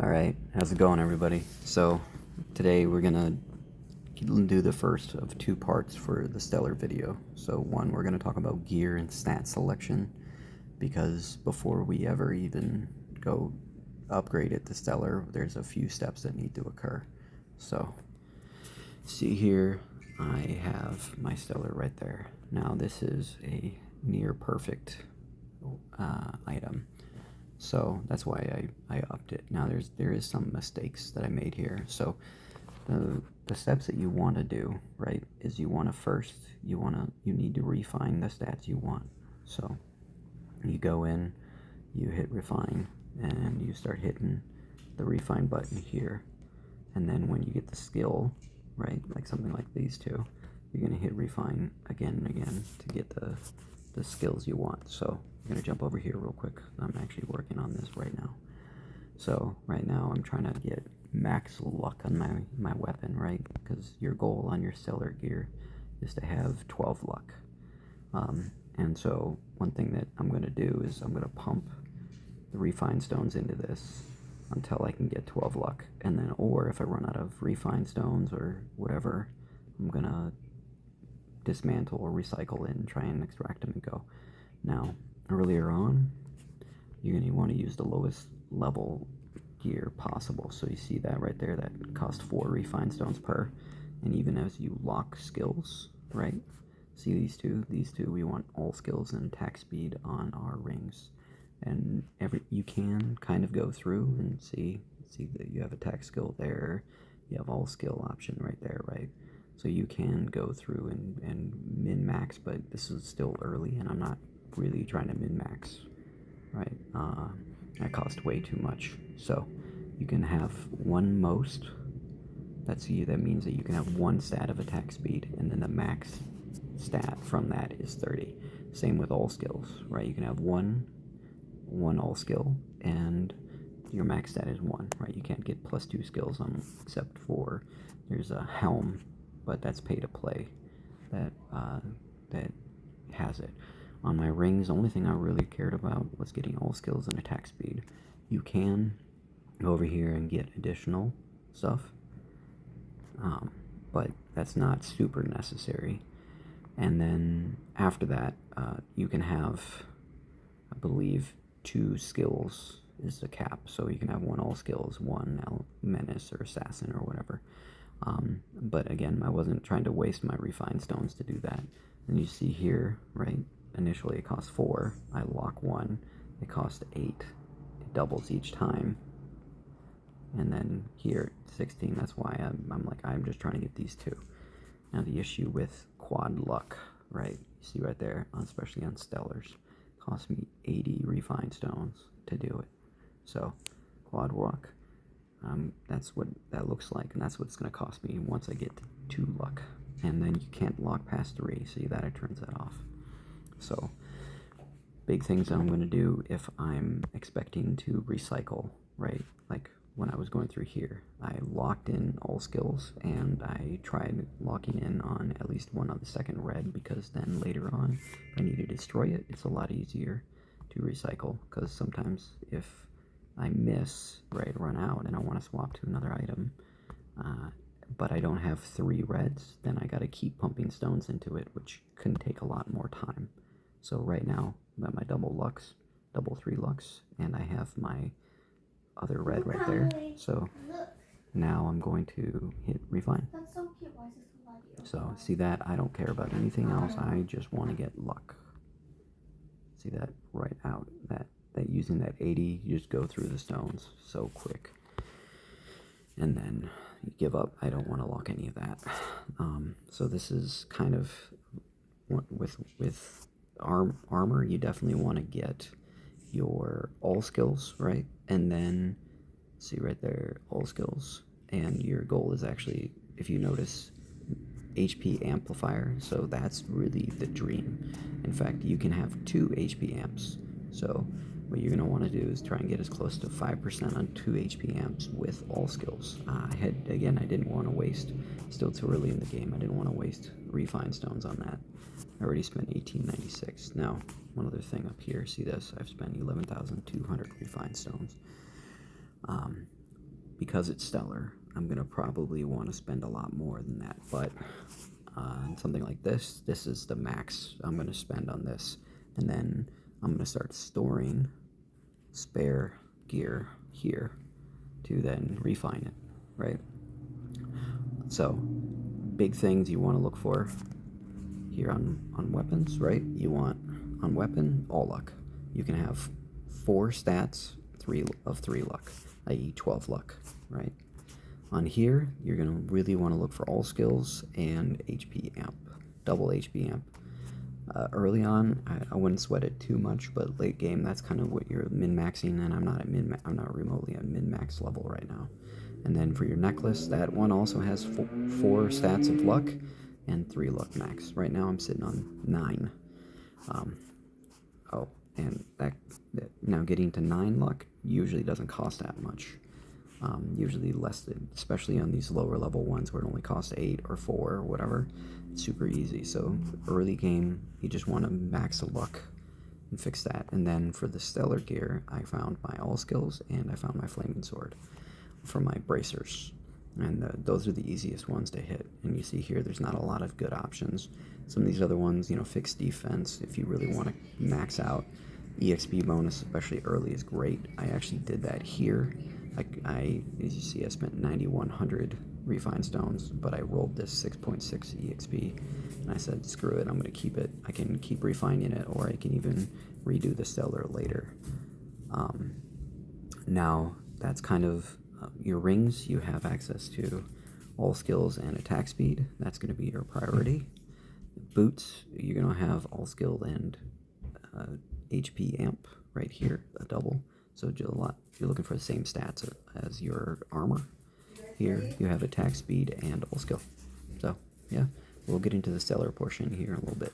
Alright, how's it going, everybody? So, today we're gonna do the first of two parts for the Stellar video. So, one, we're gonna talk about gear and stat selection, because before we ever even go upgrade it to Stellar, there's a few steps that need to occur. So, see here, I have my Stellar right there. Now, this is a near perfect item. So that's why I upped it. Now there is some mistakes that I made here. So the steps that you want to do, right, is you need to refine the stats you want. So you go in, you hit refine, and you start hitting the refine button here. And then when you get the skill, right, like something like these two, you're gonna hit refine again and again to get the skills you want. So I'm gonna jump over here real quick. I'm actually working on this right now. So right now I'm trying to get max luck on my weapon, right? Because your goal on your Stellar gear is to have 12 luck. And so one thing that I'm gonna do is I'm gonna pump the refine stones into this until I can get 12 luck, and then, or if I run out of refine stones or whatever, I'm gonna dismantle or recycle it and try and extract them and go. Now, earlier on, you're going to want to use the lowest level gear possible. So you see that right there, that cost 4 refine stones per. And even as you lock skills, right? See these two, we want all skills and attack speed on our rings. And you can kind of go through and see that you have attack skill there, you have all skill option right there, right? So you can go through and min-max, but this is still early and I'm not really trying to min-max, right? That cost way too much. So you can have one most. That means that you can have one stat of attack speed, and then the max stat from that is 30. Same with all skills, right? You can have one all skill, and your max stat is 1, right? You can't get +2 skills on, except for there's a helm, but that's pay to play that has it. On my rings, the only thing I really cared about was getting all skills and attack speed. You can go over here and get additional stuff, but that's not super necessary. And then after that, you can have, I believe, 2 skills is the cap. So you can have 1 all skills, 1 menace or assassin or whatever. But again, I wasn't trying to waste my refine stones to do that. And you see here, right, initially it costs 4, I lock 1, it costs 8, it doubles each time. And then here, 16, that's why I'm just trying to get these 2. Now the issue with quad luck, right, you see right there, especially on Stellars, cost me 80 refine stones to do it. So quad luck, that's what that looks like, and that's what it's going to cost me once I get to 2 luck. And then you can't lock past 3, see that it turns that off. So big things that I'm going to do if I'm expecting to recycle, right? Like when I was going through here, I locked in all skills, and I tried locking in on at least 1 of the second red, because then later on, if I need to destroy it, it's a lot easier to recycle, because sometimes if I miss, right, run out, and I want to swap to another item, but I don't have 3 reds, then I got to keep pumping stones into it, which can take a lot more time. So right now, I'm at my double 3 lux, and I have my other red right there. So now I'm going to hit refine. That's so cute. Why is this so loud? So see that? I don't care about anything else. I just want to get luck. See that right out? That using that 80, you just go through the stones so quick. And then you give up. I don't want to lock any of that. So this is kind of with armor, you definitely want to get your all skills, right? And then see right there, all skills, and your goal is actually, if you notice, HP amplifier. So that's really the dream. In fact, you can have 2 HP amps. So what you're going to want to do is try and get as close to 5% on 2 HP amps with all skills. I didn't want to waste, still too early in the game, I didn't want to waste refine stones on that. I already spent 1896. Now, one other thing up here, see this, I've spent 11,200 refine stones. because it's stellar, I'm gonna probably want to spend a lot more than that. But something like this is the max I'm gonna spend on this, and then I'm gonna start storing spare gear here to then refine it, right? So, big things you want to look for here on weapons, right? You want on weapon all luck. You can have 4 stats, 3 of 3 luck, i.e. 12 luck, right? On here, you're gonna really want to look for all skills and HP amp, double HP amp. Early on, I wouldn't sweat it too much, but late game, that's kind of what you're min-maxing, and I'm not remotely at min-max level right now. And then for your necklace, that one also has 4 stats of luck and 3 luck max. Right now, I'm sitting on 9. Oh, and that now getting to 9 luck usually doesn't cost that much. Usually less, especially on these lower level ones where it only costs 8 or 4 or whatever. It's super easy. So early game, you just want to max the luck and fix that. And then for the stellar gear, I found my all skills and I found my flaming sword for my bracers. And those are the easiest ones to hit. And you see here, there's not a lot of good options. Some of these other ones, you know, fixed defense, if you really want to max out. EXP bonus, especially early, is great. I actually did that here. As you see, I spent 9,100 refined stones, but I rolled this 6.6 EXP, and I said, screw it, I'm going to keep it. I can keep refining it, or I can even redo the stellar later. Now, that's kind of your rings. You have access to all skills and attack speed. That's going to be your priority. Boots, you're going to have all skill and HP amp right here, a double. So you're looking for the same stats as your armor. Here you have attack speed and all skill. So yeah, we'll get into the stellar portion here in a little bit.